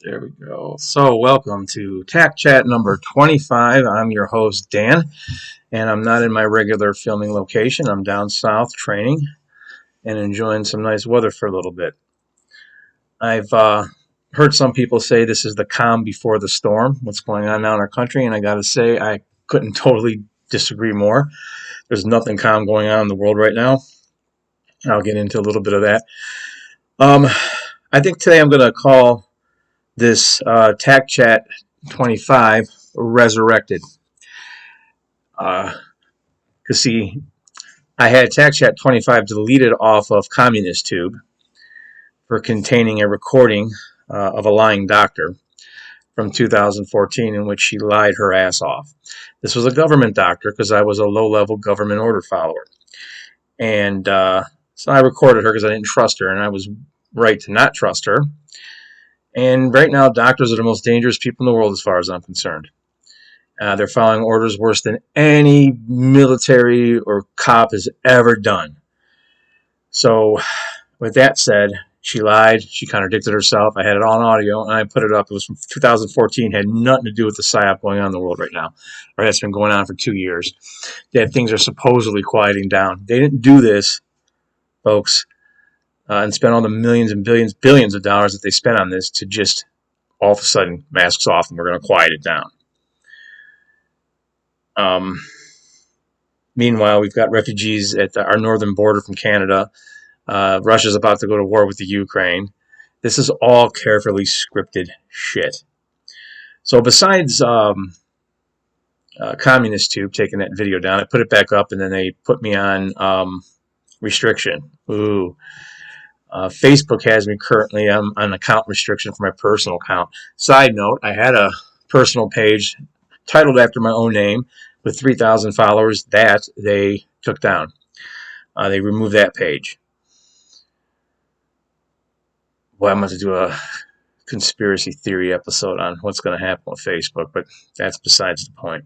There we go. So welcome to Tac Chat number 25. I'm your host, Dan, and I'm not in my regular filming location. I'm down south training and enjoying some nice weather for a little bit. I've heard some people say this is the calm before the storm, what's going on now in our country, and I got to say I couldn't totally disagree more. There's nothing calm going on in the world right now. I'll get into a little bit of that. I think today I'm going to call this Tac Chat 25 resurrected. Because see, I had Tac Chat 25 deleted off of Communist Tube for containing a recording of a lying doctor from 2014 in which she lied her ass off. This was a government doctor because I was a low-level government order follower. And so I recorded her because I didn't trust her, and I was right to not trust her. And right now, doctors are the most dangerous people in the world as far as I'm concerned. They're following orders worse than any military or cop has ever done. So, with that said, she lied. She contradicted herself. I had it on audio, and I put it up. It was from 2014. Had nothing to do with the psyop going on in the world right now. Or that's been going on for 2 years. That things are supposedly quieting down. They didn't do this, folks, and spend all the millions and billions of dollars that they spent on this to just all of a sudden masks off and we're going to quiet it down. Meanwhile, we've got refugees at our northern border from Canada. Russia's about to go to war with the Ukraine. This is all carefully scripted shit. So besides Communist Tube taking that video down, I put it back up and then they put me on restriction. Ooh. Facebook has me currently on account restriction for my personal account. Side note, I had a personal page titled after my own name with 3,000 followers that they took down. They removed that page. Well, I'm going to do a conspiracy theory episode on what's going to happen with Facebook, but that's besides the point.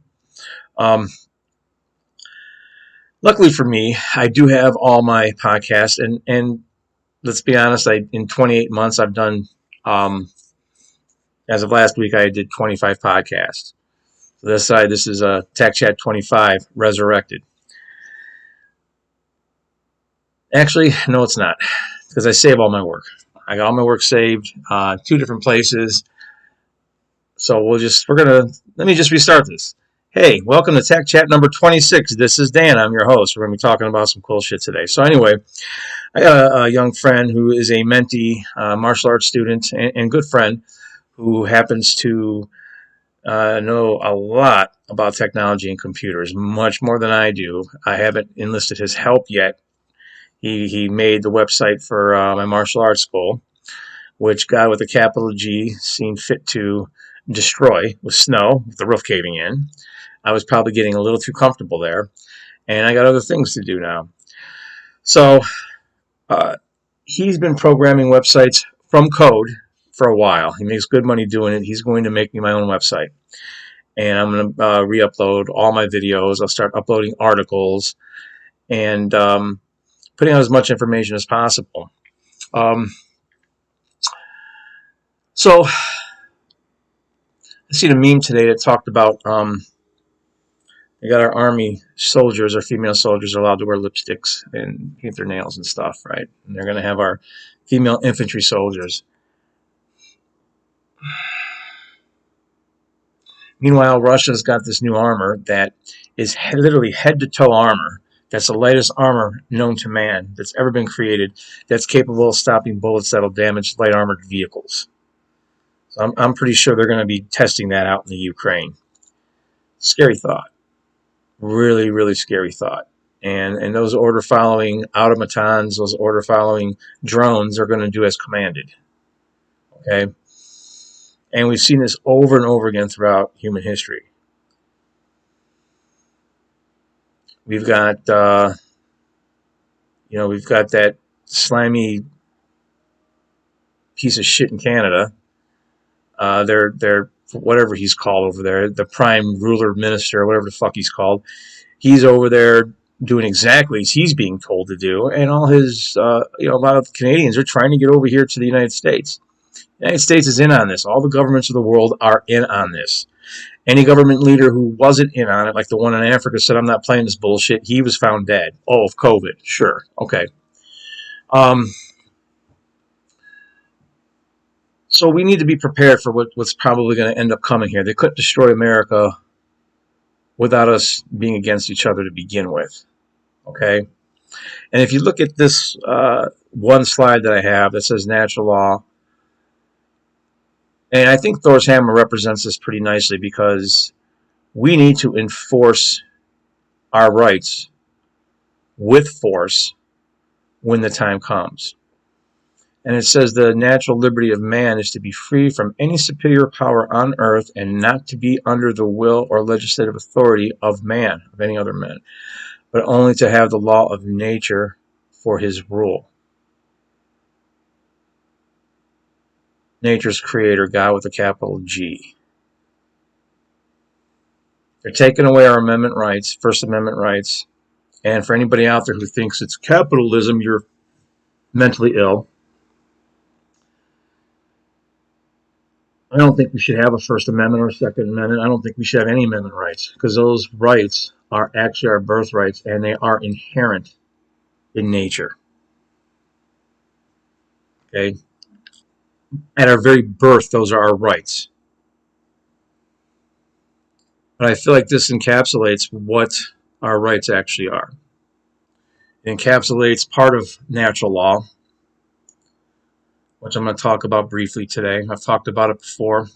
Luckily for me, I do have all my podcasts, and let's be honest, in 28 months, I've done, as of last week, I did 25 podcasts. So this side, this is a Tac Chat 25 resurrected. Actually, no, it's not, because I save all my work. I got all my work saved, 2 different places. So let me just restart this. Hey, welcome to Tac Chat number 26. This is Dan. I'm your host. We're going to be talking about some cool shit today. So anyway, I got a young friend who is a mentee, martial arts student, and good friend who happens to know a lot about technology and computers, much more than I do. I haven't enlisted his help yet. He made the website for my martial arts school, which God with a capital G seemed fit to destroy with snow, with the roof caving in. I was probably getting a little too comfortable there, and I got other things to do now. So he's been programming websites from code for a while. He makes good money doing it. He's going to make me my own website, and I'm going to re-upload all my videos. I'll start uploading articles and putting out as much information as possible. So I seen a meme today that talked about we got our army soldiers, our female soldiers, are allowed to wear lipsticks and paint their nails and stuff, right? And they're going to have our female infantry soldiers. Meanwhile, Russia's got this new armor that is literally head-to-toe armor. That's the lightest armor known to man that's ever been created that's capable of stopping bullets that will damage light armored vehicles. So I'm pretty sure they're going to be testing that out in the Ukraine. Scary thought. Really, really scary thought. And those order following automatons, those order following drones are going to do as commanded. Okay? And we've seen this over and over again throughout human history. We've got, we've got that slimy piece of shit in Canada. They're whatever he's called over there, the prime ruler minister, whatever the fuck he's called. He's over there doing exactly as he's being told to do, and all his, a lot of Canadians are trying to get over here to the United States. The United States is in on this. All the governments of the world are in on this. Any government leader who wasn't in on it, like the one in Africa said, I'm not playing this bullshit, he was found dead. Oh, of COVID. Sure. Okay. So we need to be prepared for what's probably going to end up coming here. They couldn't destroy America without us being against each other to begin with. Okay? And if you look at this one slide that I have that says natural law, and I think Thor's hammer represents this pretty nicely, because we need to enforce our rights with force when the time comes. And it says the natural liberty of man is to be free from any superior power on earth and not to be under the will or legislative authority of man, of any other man, but only to have the law of nature for his rule. Nature's creator, God with a capital G. They're taking away our amendment rights, First Amendment rights. And for anybody out there who thinks it's capitalism, you're mentally ill. I don't think we should have a First Amendment or a Second Amendment. I don't think we should have any amendment rights, because those rights are actually our birthrights, and they are inherent in nature. Okay? At our very birth, those are our rights. But I feel like this encapsulates what our rights actually are. It encapsulates part of natural law, which I'm going to talk about briefly today. I've talked about it before.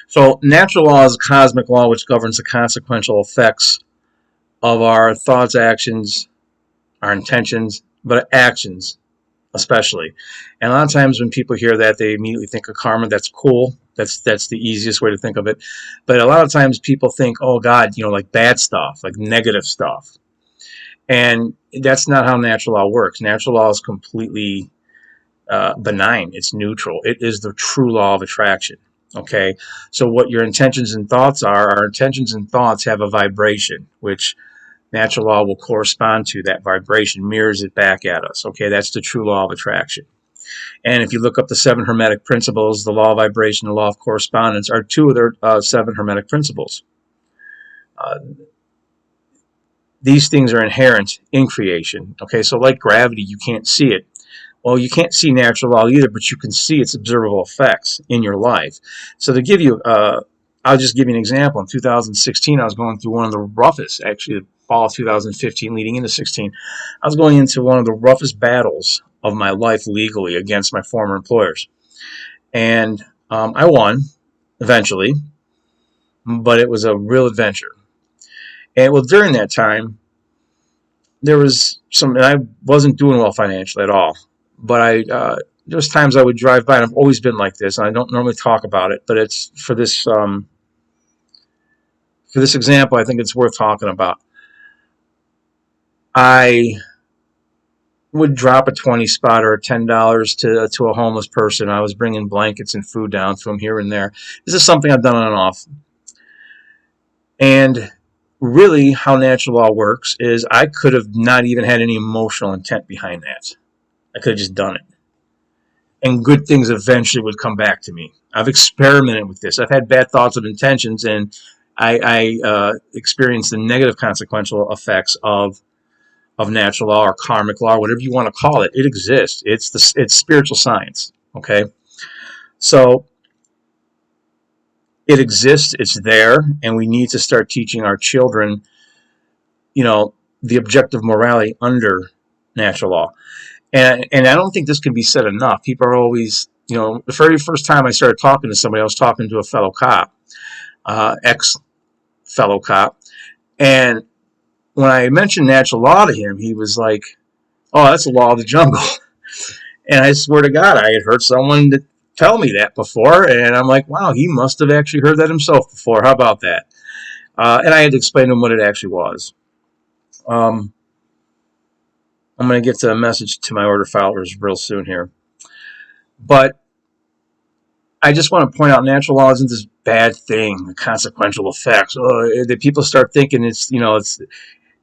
So natural law is a cosmic law which governs the consequential effects of our thoughts, actions, our intentions, but actions especially. And a lot of times when people hear that, they immediately think of karma. That's cool. That's the easiest way to think of it. But a lot of times people think, oh God, like bad stuff, like negative stuff. And that's not how natural law works. Natural law is completely benign. It's neutral. It is the true law of attraction. Okay, so what your intentions and thoughts are, our intentions and thoughts have a vibration, which natural law will correspond to. That vibration mirrors it back at us. Okay, that's the true law of attraction. And if you look up the 7 Hermetic principles, the law of vibration, the law of correspondence are 2 of their 7 Hermetic principles. These things are inherent in creation. Okay, so like gravity, you can't see it. Well, you can't see natural law either, but you can see its observable effects in your life. So to give you, I'll just give you an example. In 2016, I was going through one of the roughest, actually the fall of 2015 leading into 16, I was going into one of the roughest battles of my life legally against my former employers. And I won eventually, but it was a real adventure. And well, during that time, there was and I wasn't doing well financially at all. But there was times I would drive by, and I've always been like this, and I don't normally talk about it, but it's for this example, I think it's worth talking about. I would drop a 20 spot or $10 to a homeless person. I was bringing blankets and food down to them here and there. This is something I've done on and off. And really, how natural law works is I could have not even had any emotional intent behind that. I could have just done it. And good things eventually would come back to me. I've experimented with this. I've had bad thoughts of intentions, and I experienced the negative consequential effects of natural law or karmic law, whatever you want to call it. It exists. It's spiritual science. Okay, so it exists. It's there, and we need to start teaching our children, the objective morality under natural law. And I don't think this can be said enough. People are always, the very first time I started talking to somebody, I was talking to a fellow cop, ex-fellow cop. And when I mentioned natural law to him, he was like, oh, that's the law of the jungle. And I swear to God, I had heard someone tell me that before. And I'm like, wow, he must have actually heard that himself before. How about that? And I had to explain to him what it actually was. I'm going to get to a message to my order followers real soon here. But I just want to point out natural law isn't this bad thing, the consequential effects. The people start thinking it's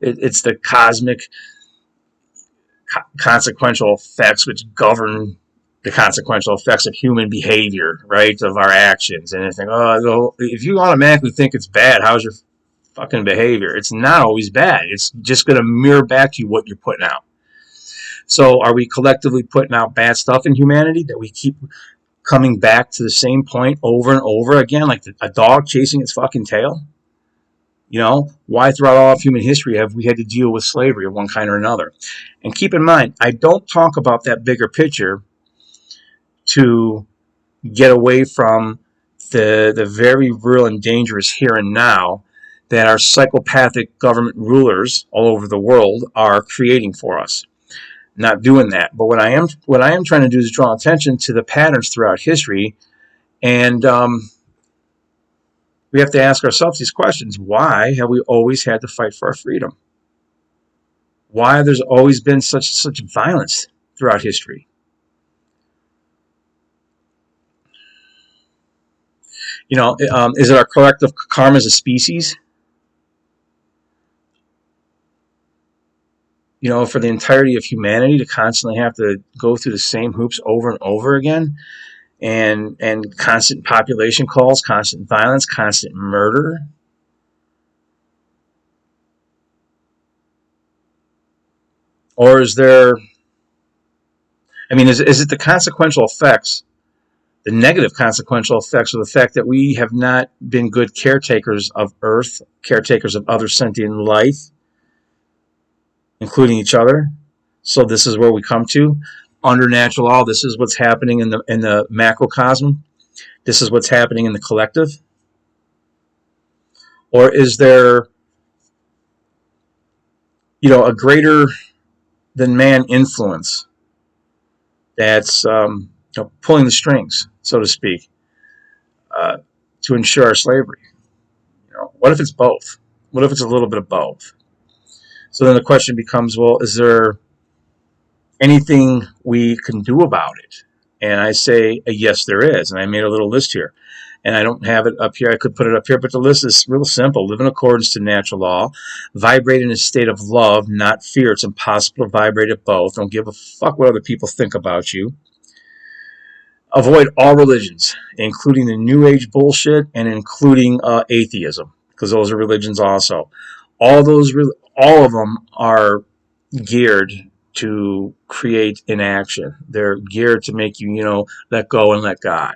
It's the cosmic consequential effects which govern the consequential effects of human behavior, right? Of our actions. And I think, oh, if you automatically think it's bad, how's your fucking behavior? It's not always bad. It's just going to mirror back to you what you're putting out. So are we collectively putting out bad stuff in humanity that we keep coming back to the same point over and over again, like a dog chasing its fucking tail? You know, why throughout all of human history have we had to deal with slavery of one kind or another? And keep in mind, I don't talk about that bigger picture to get away from the very real and dangerous here and now that our psychopathic government rulers all over the world are creating for us. Not doing that. But what I am trying to do is draw attention to the patterns throughout history, and we have to ask ourselves these questions. Why have we always had to fight for our freedom? Why there's always been such violence throughout history? You know, is it our collective karma as a species? You know, for the entirety of humanity to constantly have to go through the same hoops over and over again, and constant population calls, constant violence, constant murder. Or is there, I mean, is it the consequential effects, the negative consequential effects of the fact that we have not been good caretakers of Earth, caretakers of other sentient life, including each other? So this is where we come to. Under natural law, this is what's happening in the macrocosm. This is what's happening in the collective. Or is there, you know, a greater than man influence that's you know, pulling the strings, so to speak, to ensure our slavery? You know, what if it's both? What if it's a little bit of both? So then the question becomes, well, is there anything we can do about it? And I say, yes, there is. And I made a little list here. And I don't have it up here. I could put it up here, but the list is real simple. Live in accordance to natural law. Vibrate in a state of love, not fear. It's impossible to vibrate at both. Don't give a fuck what other people think about you. Avoid all religions, including the New Age bullshit and including atheism, because those are religions also. All of them are geared to create inaction. They're geared to make you, you know, let go and let God.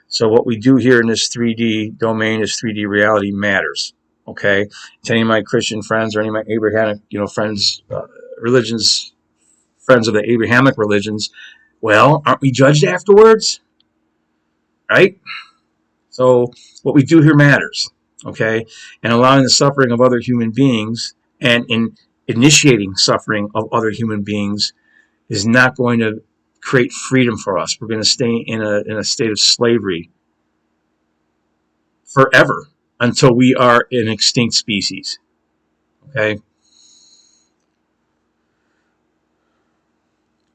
So what we do here in this 3D domain, this 3D reality matters. Okay, to any of my Christian friends or any of my Abrahamic, you know, friends, religions, friends of the Abrahamic religions, well, aren't we judged afterwards? Right? So what we do here matters. Okay, and allowing the suffering of other human beings and in initiating suffering of other human beings is not going to create freedom for us. We're going to stay in a state of slavery forever until we are an extinct species. Okay?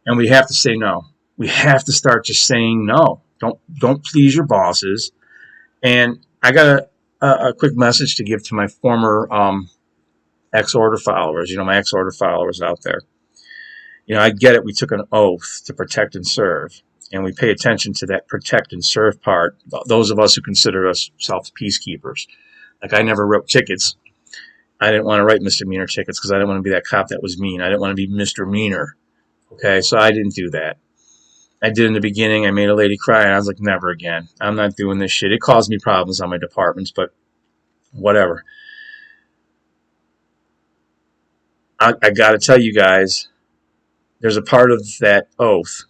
And we have to say no. We have to start just saying no. Don't please your bosses. And I got a quick message to give to my former ex-order followers, you know, my ex-order followers out there. You know, I get it. We took an oath to protect and serve. And we pay attention to that protect and serve part. Those of us who consider ourselves peacekeepers. Like, I never wrote tickets. I didn't want to write misdemeanor tickets because I didn't want to be that cop that was mean. I didn't want to be Mr. Meaner. Okay, so I didn't do that. I did in the beginning. I made a lady cry, and I was like, never again. I'm not doing this shit. It caused me problems on my departments, but whatever. I got to tell you guys, there's a part of that oath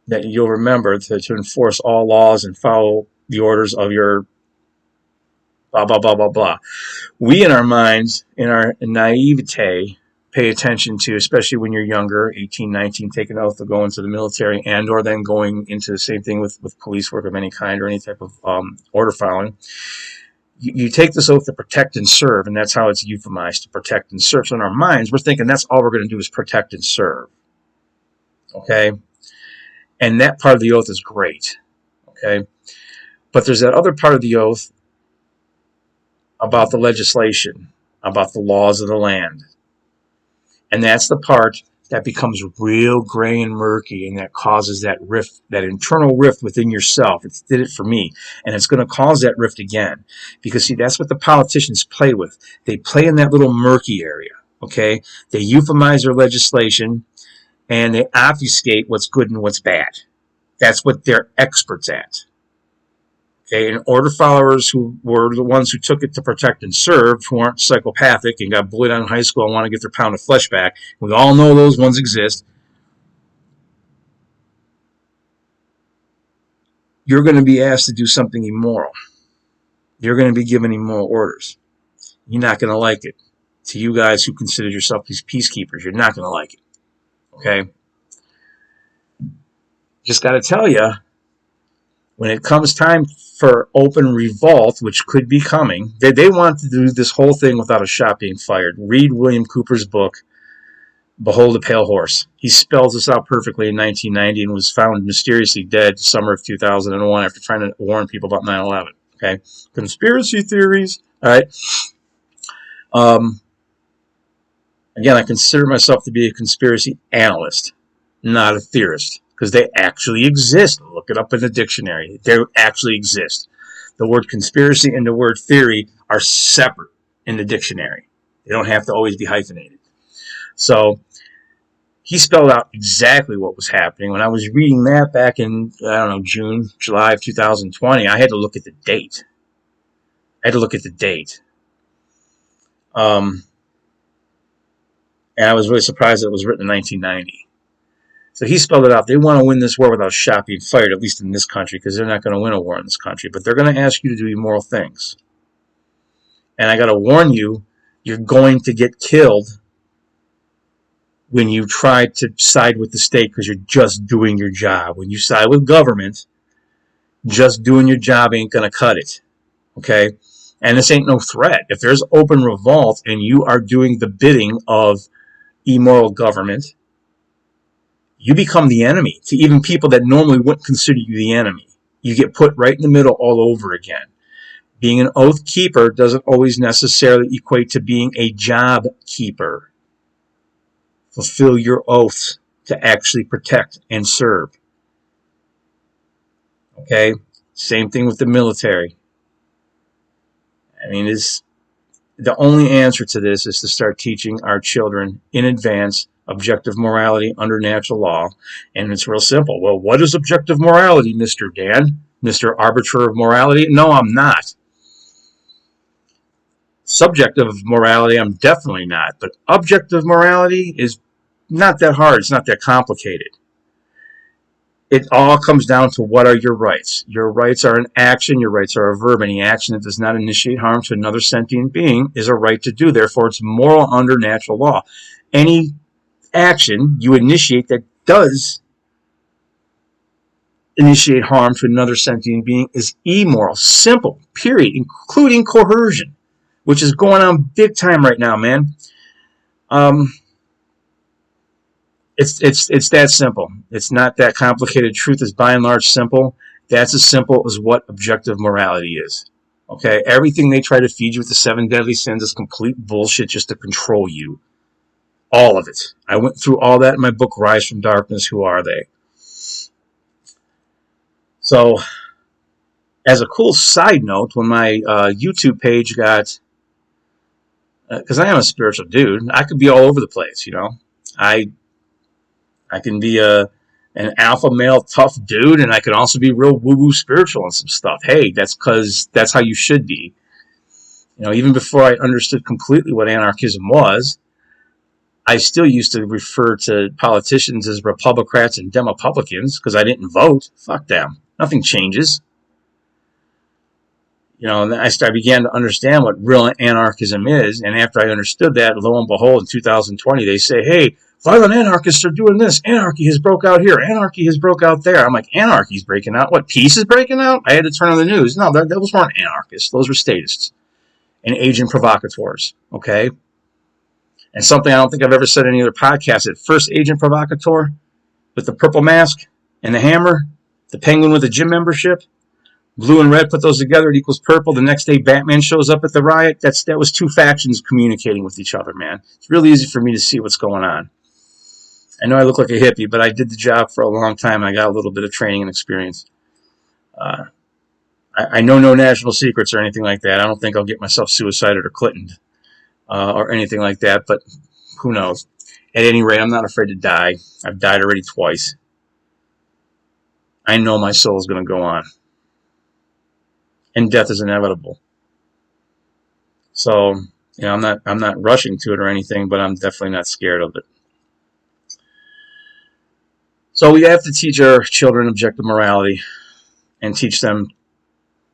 that you'll remember to enforce all laws and follow the orders of your blah, blah, blah, blah, blah. We, in our minds, in our naivete, pay attention to, especially when you're younger, 18, 19, take an oath to go into the military and or then going into the same thing with police work of any kind or any type of order following. You take this oath to protect and serve, and that's how it's euphemized, to protect and serve. So in our minds, we're thinking that's all we're going to do is protect and serve. Okay? And that part of the oath is great. Okay? But there's that other part of the oath about the legislation. about the laws of the land. And that's the part that becomes real gray and murky, and that causes that rift, that internal rift within yourself. It did it for me, and it's going to cause that rift again. Because, see, that's what the politicians play with. They play in that little murky area, okay? They euphemize their legislation, and they obfuscate what's good and what's bad. That's what they're experts at. Okay, and order followers who were the ones who took it to protect and serve, who aren't psychopathic and got bullied out in high school and want to get their pound of flesh back. We all know those ones exist. You're going to be asked to do something immoral. You're going to be given immoral orders. You're not going to like it. To you guys who consider yourself these peacekeepers, you're not going to like it. Okay? Just got to tell you, when it comes time for open revolt, which could be coming, they want to do this whole thing without a shot being fired. Read William Cooper's book, Behold a Pale Horse. He spells this out perfectly in 1990 and was found mysteriously dead summer of 2001 after trying to warn people about 9/11. Okay? Conspiracy theories. All right? Again, I consider myself to be a conspiracy analyst, not a theorist, because they actually exist. Look it up in the dictionary. They actually exist. The word conspiracy and the word theory are separate in the dictionary. They don't have to always be hyphenated. So he spelled out exactly what was happening. When I was reading that back in, I don't know, June, July of 2020, I had to look at the date. And I was really surprised that it was written in 1990. So he spelled it out. They want to win this war without a shot being fired, at least in this country, because they're not going to win a war in this country. But they're going to ask you to do immoral things. And I got to warn you, you're going to get killed when you try to side with the state because you're just doing your job. When you side with government, just doing your job ain't going to cut it. Okay? And this ain't no threat. If there's open revolt and you are doing the bidding of immoral government, you become the enemy to even people that normally wouldn't consider you the enemy. You get put right in the middle all over again. Being an oath keeper doesn't always necessarily equate to being a job keeper. Fulfill your oath to actually protect and serve. Okay? Same thing with the military. I mean, the only answer to this is to start teaching our children in advance objective morality under natural law. And it's real simple. Well, what is objective morality, Mr. Dan? Mr. Arbiter of Morality? No, I'm not. Subjective morality, I'm definitely not. But objective morality is not that hard. It's not that complicated. It all comes down to what are your rights. Your rights are an action. Your rights are a verb. Any action that does not initiate harm to another sentient being is a right to do. Therefore, it's moral under natural law. Any action you initiate that does initiate harm to another sentient being is immoral. Simple. Period. Including coercion, which is going on big time right now, man. It's that simple. It's not that complicated. Truth is by and large simple. That's as simple as what objective morality is. Okay? Everything they try to feed you with the 7 deadly sins is complete bullshit just to control you. All of it. I went through all that in my book, Rise from Darkness, Who Are They? So, as a cool side note, when my YouTube page got... because I am a spiritual dude, I could be all over the place, you know? I can be an alpha male tough dude, and I can also be real woo-woo spiritual and some stuff. Hey, that's because that's how you should be. You know, even before I understood completely what anarchism was, I still used to refer to politicians as Republicrats and Demopublicans because I didn't vote. Fuck them. Nothing changes. You know, and I began to understand what real anarchism is, and after I understood that, lo and behold, in 2020, they say, hey, violent anarchists are doing this. Anarchy has broke out here. Anarchy has broke out there. I'm like, anarchy's breaking out? What, peace is breaking out? I had to turn on the news. No, those weren't anarchists. Those were statists and agent provocateurs, okay? And something I don't think I've ever said in any other podcast, that first agent provocateur with the purple mask and the hammer, the penguin with the gym membership, Blue and red, put those together, it equals purple. The next day Batman shows up at the riot. That was two factions communicating with each other, man. It's really easy for me to see what's going on. I know I look like a hippie, but I did the job for a long time. I got a little bit of training and experience. I know no national secrets or anything like that. I don't think I'll get myself suicided or Clintoned or anything like that, but who knows. At any rate, I'm not afraid to die. I've died already twice. I know my soul is going to go on. And death is inevitable. So, you know, I'm not rushing to it or anything, but I'm definitely not scared of it. So we have to teach our children objective morality and teach them,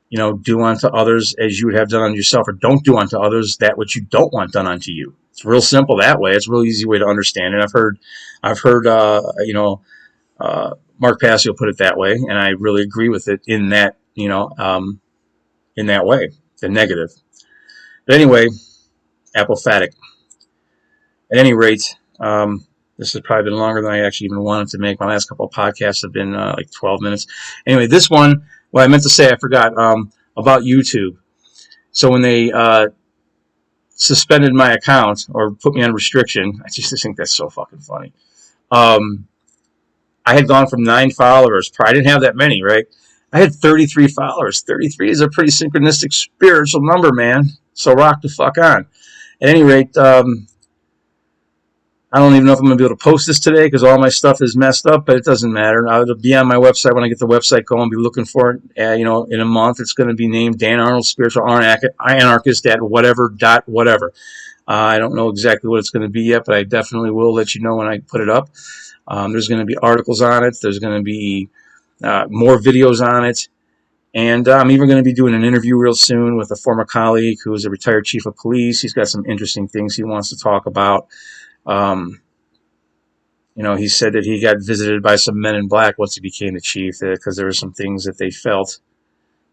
you know, do unto others as you would have done unto yourself, or don't do unto others that which you don't want done unto you. It's real simple that way. It's a real easy way to understand it. I've heard, you know, Mark Passio put it that way, and I really agree with it in that, you know, in that way, the negative. But anyway, apophatic. At any rate, this has probably been longer than I actually even wanted to make. My last couple of podcasts have been like 12 minutes. Anyway, this one, what I meant to say, I forgot, about YouTube. So when they suspended my account or put me on restriction, I just think that's so fucking funny. I had gone from 9 followers. I didn't have that many, right? I had 33 followers. 33 is a pretty synchronistic spiritual number, man. So rock the fuck on. At any rate, I don't even know if I'm going to be able to post this today because all my stuff is messed up, but it doesn't matter. It'll be on my website when I get the website going. I'll be looking for it. You know, in a month, it's going to be named Dan Arnold Spiritual Anarchist at whatever. I don't know exactly what it's going to be yet, but I definitely will let you know when I put it up. There's going to be articles on it. There's going to be more videos on it. And I'm even going to be doing an interview real soon with a former colleague who is a retired chief of police. He's got some interesting things he wants to talk about. You know, he said that he got visited by some men in black once he became the chief because there were some things that they felt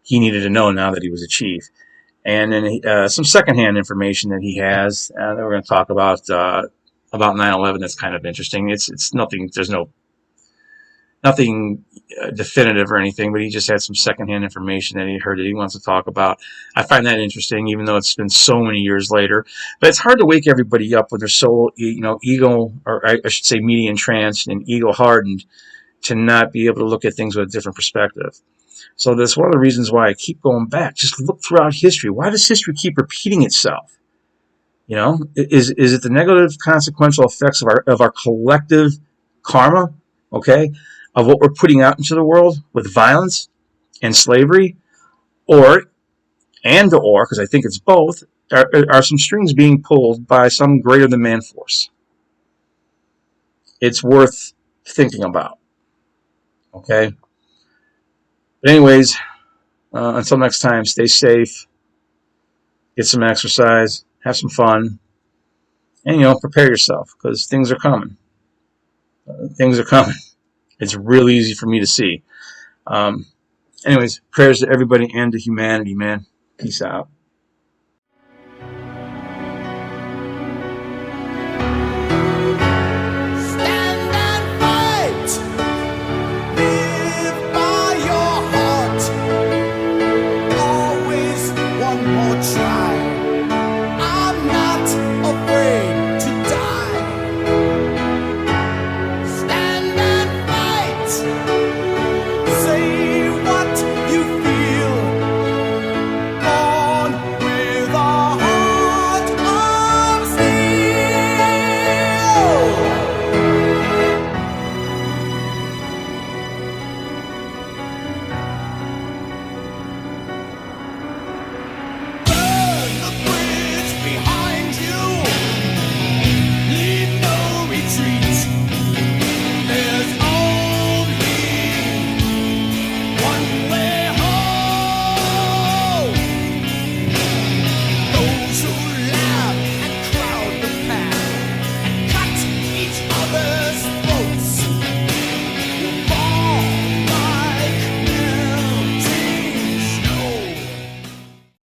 he needed to know now that he was a chief. And then some secondhand information that he has that we're going to talk about 9/11. That's kind of interesting. It's nothing. There's nothing definitive or anything, but he just had some secondhand information that he heard that he wants to talk about. I find that interesting, even though it's been so many years later. But it's hard to wake everybody up when they're so, you know, ego, or I should say media entranced and ego hardened, to not be able to look at things with a different perspective. So that's one of the reasons why I keep going back. Just look throughout history. Why does history keep repeating itself? You know, is it the negative consequential effects of our collective karma? Okay, of what we're putting out into the world with violence and slavery, or because I think it's both, are some strings being pulled by some greater than man force? It's worth thinking about. Okay. But anyways, until next time, stay safe, get some exercise, have some fun, and, you know, prepare yourself because things are coming. Things are coming. It's really easy for me to see. Anyways, prayers to everybody and to humanity, man. Peace out.